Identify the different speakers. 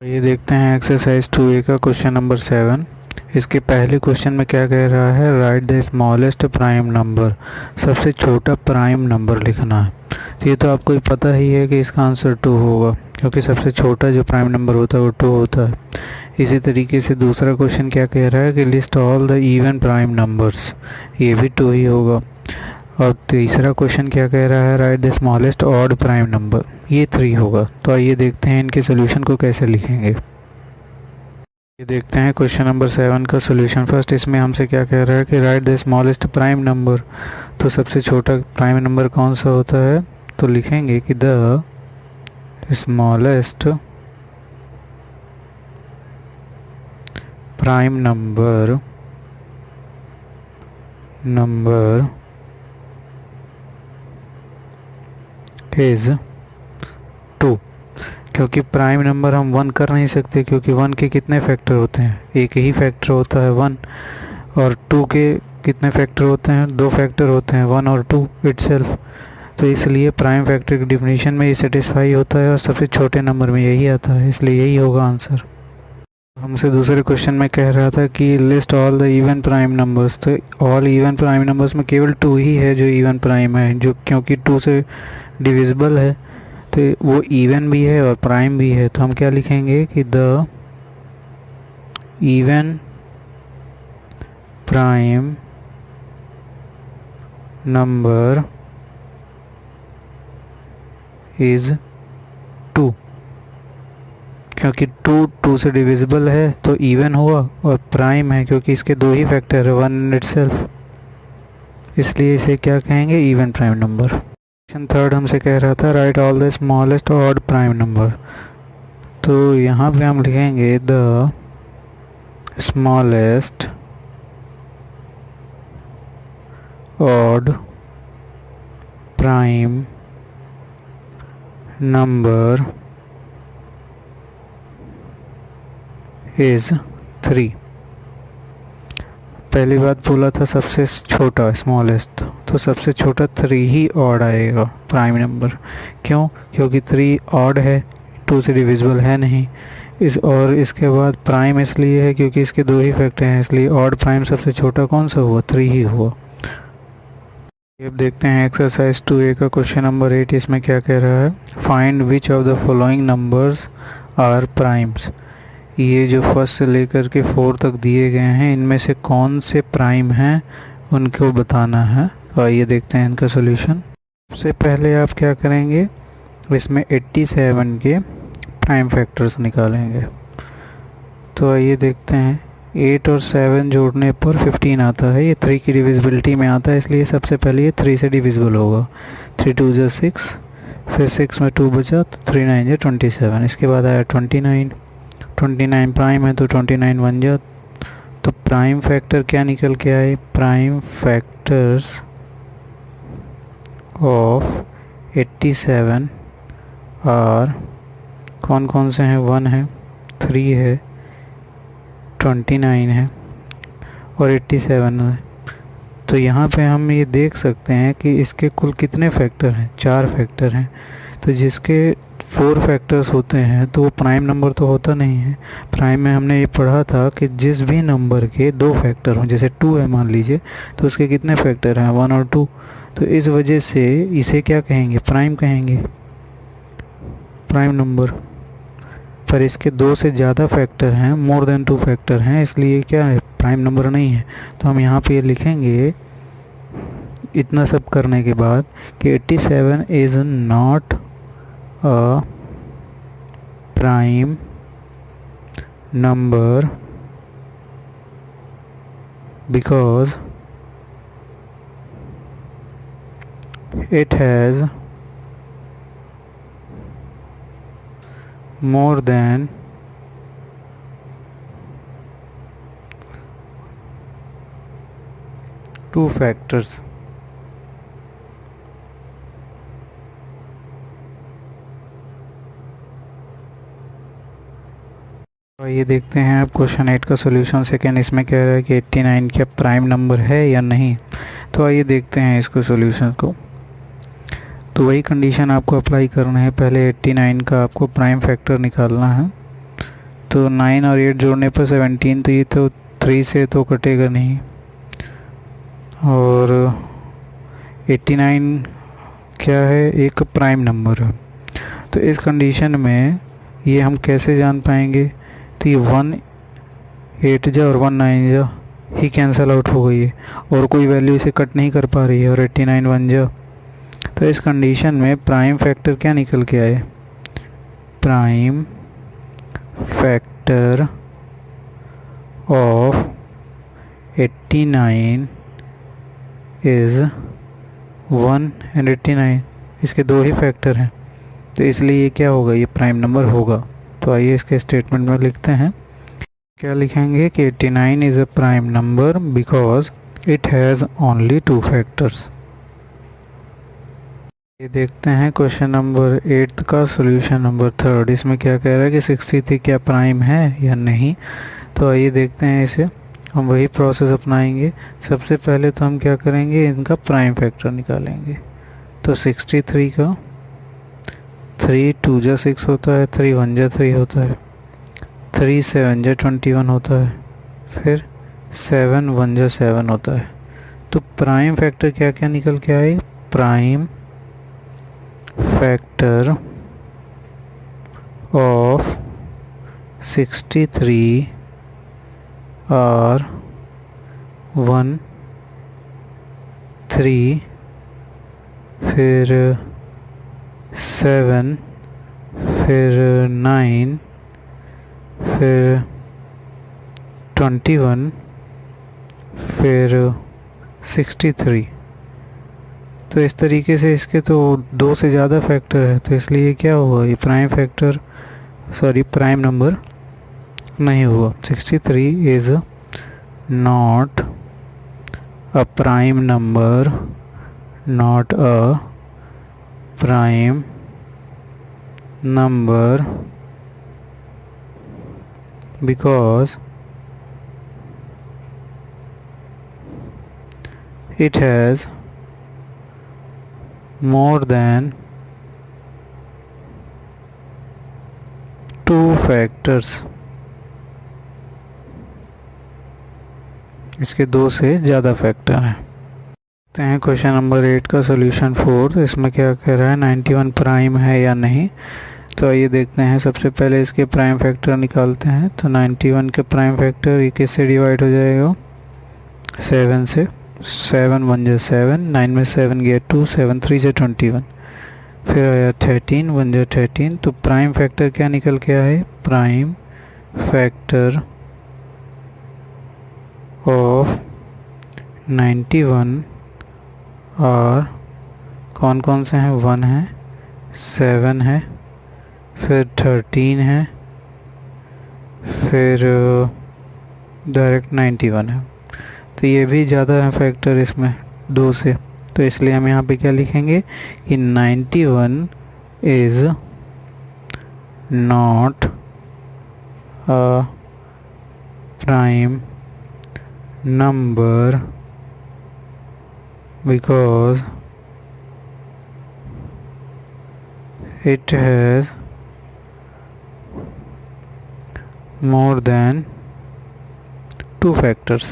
Speaker 1: ये देखते हैं एक्सरसाइज 2A का क्वेश्चन नंबर 7। इसके पहले क्वेश्चन में क्या कह रहा है, right the smallest prime number. सबसे छोटा प्राइम नंबर लिखना है। तो ये तो आपको पता ही है कि इसका आंसर 2 होगा, क्योंकि सबसे छोटा जो प्राइम नंबर होता है वो 2 होता है। इसी तरीके से दूसरा क्वेश्चन क्या कह रहा है कि list all the even prime numbers, ये भी 2 ही होगा। और तीसरा क्वेश्चन क्या कह रहा है, right the smallest odd prime number, ये 3 होगा। तो आइए देखते हैं इनके सोल्यूशन को कैसे लिखेंगे। ये देखते हैं क्वेश्चन नंबर 7 का सोल्यूशन। फर्स्ट इसमें हमसे क्या कह रहा है कि right the smallest prime number. तो सबसे छोटा प्राइम नंबर कौन सा होता है, तो लिखेंगे कि the smallest prime number is 2। क्योंकि प्राइम नंबर हम 1 कर नहीं सकते, क्योंकि 1 के कितने फैक्टर होते हैं, एक ही फैक्टर होता है 1। और 2 के कितने फैक्टर होते हैं, 2 फैक्टर होते हैं, 1 और 2 इटसेल्फ। तो इसलिए प्राइम फैक्टर की डिफिनीशन में ये सेटिस्फाई होता है और सबसे छोटे नंबर में यही आता है, इसलिए यही होगा आंसर। हमसे दूसरे क्वेश्चन में कह रहा था कि list all the even prime numbers. तो ऑल इवन प्राइम नंबर्स में केवल 2 ही है जो इवन प्राइम है, जो क्योंकि 2 से डिविजिबल है, तो वो इवन भी है और प्राइम भी है। तो हम क्या लिखेंगे कि the even prime number is 2। क्योंकि 2 से डिविजिबल है तो इवन हुआ, और प्राइम है क्योंकि इसके 2 ही फैक्टर है, 1 इटसेल्फ, इसलिए इसे क्या कहेंगे, even prime number. Question third हमसे कह रहा था right all the smallest odd prime number. तो यहाँ पे हम लिखेंगे the smallest odd prime number is 3। पहली बात बोला था सबसे छोटा स्मॉलेस्ट, तो सबसे छोटा 3 ही ऑड आएगा प्राइम नंबर। क्यों, क्योंकि 3 ऑड है, 2 से डिविजिबल है नहीं। और इसके बाद प्राइम इसलिए है क्योंकि इसके 2 ही फैक्टर हैं, इसलिए ऑड प्राइम सबसे छोटा कौन सा हुआ, 3 ही हुआ। अब देखते हैं एक्सरसाइज 2A का क्वेश्चन नंबर 8। इसमें क्या कह रहा है, find which of the following numbers are primes. ये जो फर्स्ट से लेकर के 4 तक दिए गए हैं, इनमें से कौन से प्राइम हैं उनको बताना है। तो आइए देखते हैं इनका सोल्यूशन। सबसे पहले आप क्या करेंगे, इसमें 87 के प्राइम फैक्टर्स निकालेंगे। तो आइए देखते हैं, 8 और 7 जोड़ने पर 15 आता है, ये 3 की डिविजिबिलिटी में आता है, इसलिए सबसे पहले ये 3 से डिविजिबल होगा। 3 2 ज़ा 6, फिर 6 में 2 बचा तो 3 9 ज़ा 27। इसके बाद आया 29 प्राइम है तो 29 बन जा। तो प्राइम फैक्टर क्या निकल के आए, प्राइम फैक्टर्स ऑफ 87 आर कौन कौन से हैं, 1 है, 3 है, 29 है और 87 है। तो यहाँ पे हम ये देख सकते हैं कि इसके कुल कितने फैक्टर हैं, 4 फैक्टर हैं। तो जिसके 4 फैक्टर्स होते हैं तो वो प्राइम नंबर तो होता नहीं है। प्राइम में हमने ये पढ़ा था कि जिस भी नंबर के 2 फैक्टर हों, जैसे 2 है मान लीजिए, तो उसके कितने फैक्टर हैं, 1 और 2। तो इस वजह से इसे क्या कहेंगे, प्राइम कहेंगे, प्राइम नंबर। पर इसके 2 से ज़्यादा फैक्टर हैं, मोर देन 2 फैक्टर हैं, इसलिए क्या है, प्राइम नंबर नहीं है। तो हम यहाँ पे लिखेंगे इतना सब करने के बाद कि 87 is not a prime number because it has more than 2 factors। तो ये देखते हैं आप क्वेश्चन 8 का सोल्यूशन। सेकेंड इसमें कह रहा है कि 89 क्या प्राइम नंबर है या नहीं। तो आइए देखते हैं इसको सोल्यूशन को। तो वही कंडीशन आपको अप्लाई करना है। पहले 89 का आपको प्राइम फैक्टर निकालना है। तो 9 और 8 जोड़ने पर 17, तो ये तो 3 से तो कटेगा नहीं। और 89 क्या है, एक प्राइम नंबर है। तो इस कंडीशन में ये हम कैसे जान पाएंगे, तो ये 1 8 जा और 1 9 जा ही कैंसिल आउट हो गई है और कोई वैल्यू इसे कट नहीं कर पा रही है, और 89 1 जा। तो इस कंडीशन में प्राइम फैक्टर क्या निकल के आए, prime factor of 89 is 1 and 89। इसके दो ही फैक्टर हैं, तो इसलिए ये क्या होगा, ये प्राइम नंबर होगा। तो आइए इसके स्टेटमेंट में लिखते हैं। क्या लिखेंगे कि 89 is a prime number because it has only 2 factors. ये देखते हैं क्वेश्चन नंबर 8 का सॉल्यूशन नंबर 3। इसमें क्या कह रहा है कि 63 क्या प्राइम है या नहीं। तो आइए देखते हैं इसे, हम वही प्रोसेस अपनाएंगे। सबसे पहले तो हम क्या करेंगे, इनका प्राइम फैक्टर निकालेंगे। तो 63 का 3 2 जा 6 होता है, 3 1 जा 3 होता है, 3 7 जा 21 होता है, फिर 7 1 जा 7 होता है। तो प्राइम फैक्टर क्या क्या निकल के आए, प्राइम फैक्टर ऑफ 63 और 1 3 फिर 7 फिर 9 फिर 21 फिर 63। तो इस तरीके से इसके तो 2 से ज़्यादा फैक्टर है, तो इसलिए क्या हुआ, ये प्राइम फैक्टर प्राइम नंबर नहीं हुआ। 63 is not a prime number, not a prime number because it has more than 2 factors। इसके 2 से ज़्यादा फैक्टर हैं। देखते हैं क्वेश्चन नंबर 8 का सॉल्यूशन 4। इसमें क्या कह रहा है, 91 प्राइम है या नहीं। तो आइए देखते हैं, सबसे पहले इसके प्राइम फैक्टर निकालते हैं। तो 91 के प्राइम फैक्टर ये किससे डिवाइड हो जाएगा, 7 से। 7 1 जा 7, 9 में 7 गया 2, 7 3 जा 21, फिर आया 13 1 जा 13। तो प्राइम फैक्टर क्या निकल के आए, प्राइम फैक्टर ऑफ 91 और कौन कौन से हैं, 1 है, 7 है, फिर 13 है, फिर डायरेक्ट 91 है। तो ये भी ज़्यादा है फैक्टर इसमें 2 से, तो इसलिए हम यहाँ पे क्या लिखेंगे कि 91 is not a prime number because it has more than 2 factors।